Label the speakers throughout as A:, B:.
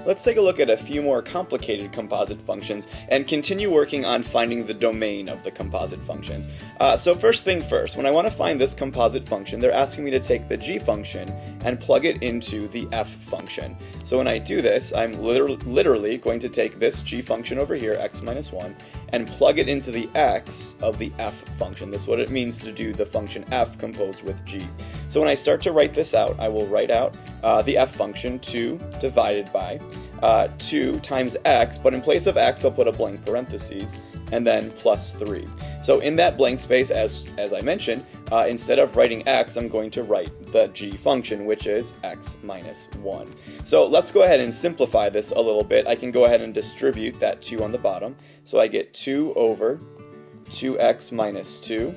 A: let's take a look at a few more complicated composite functions and continue working on finding the domain of the composite functions. So first thing first, when I want to find this composite function, they're asking me to take the g function and plug it into the f function. So when I do this, I'm literally going to take this g function over here, x minus 1, and plug it into the x of the f function. This is what it means to do the function f composed with g. So when I start to write this out, I will write out the f function 2 divided by 2 times x, but in place of x I'll put a blank parentheses, and then plus 3. So in that blank space, as I mentioned, instead of writing x, I'm going to write the g function, which is x minus 1. So let's go ahead and simplify this a little bit. I can go ahead and distribute that 2 on the bottom. So I get 2 over 2x minus 2,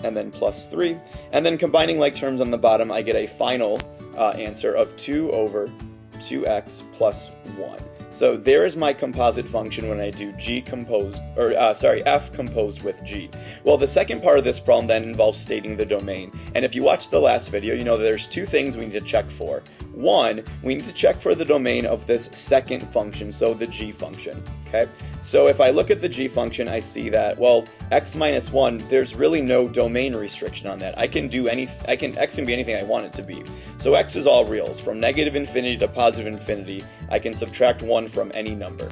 A: and then plus 3. And then combining like terms on the bottom, I get a final answer of 2 over 2x plus 1. So there is my composite function when I do f composed with g. Well, the second part of this problem then involves stating the domain. And if you watched the last video, you know that there's two things we need to check for. One, we need to check for the domain of this second function, so the g function. Okay? So if I look at the g function, I see that, well, x minus 1, there's really no domain restriction on that. X can be anything I want it to be. So x is all reals. From negative infinity to positive infinity, I can subtract 1 from any number.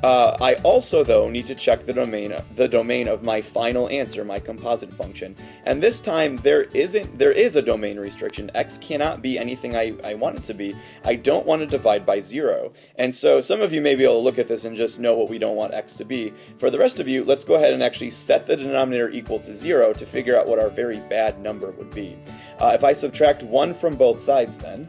A: I also, though, need to check the domain of my final answer, my composite function. And this time, there is a domain restriction. X cannot be anything I want it to be. I don't want to divide by 0. And so some of you may be able to look at this and just know what we don't want x to be. For the rest of you, let's go ahead and actually set the denominator equal to 0 to figure out what our very bad number would be. If I subtract 1 from both sides then,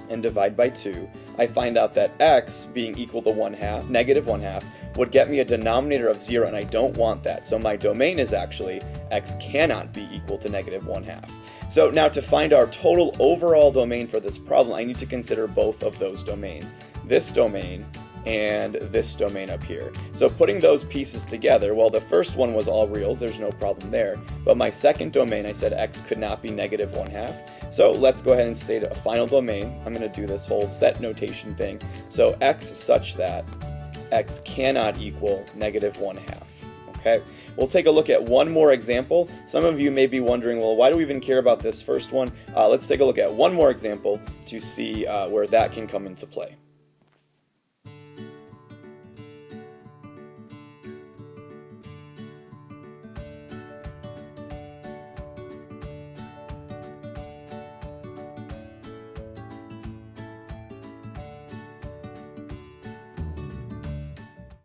A: and divide by 2, I find out that x being equal to negative 1/2, would get me a denominator of 0, and I don't want that. So my domain is actually x cannot be equal to negative 1/2. So now to find our total overall domain for this problem, I need to consider both of those domains. This domain and this domain up here. So putting those pieces together, well, the first one was all reals, there's no problem there. But my second domain, I said x could not be negative 1/2. So let's go ahead and state a final domain. I'm going to do this whole set notation thing. So x such that x cannot equal negative 1/2. Okay, we'll take a look at one more example. Some of you may be wondering, well, why do we even care about this first one? Let's take a look at one more example to see where that can come into play.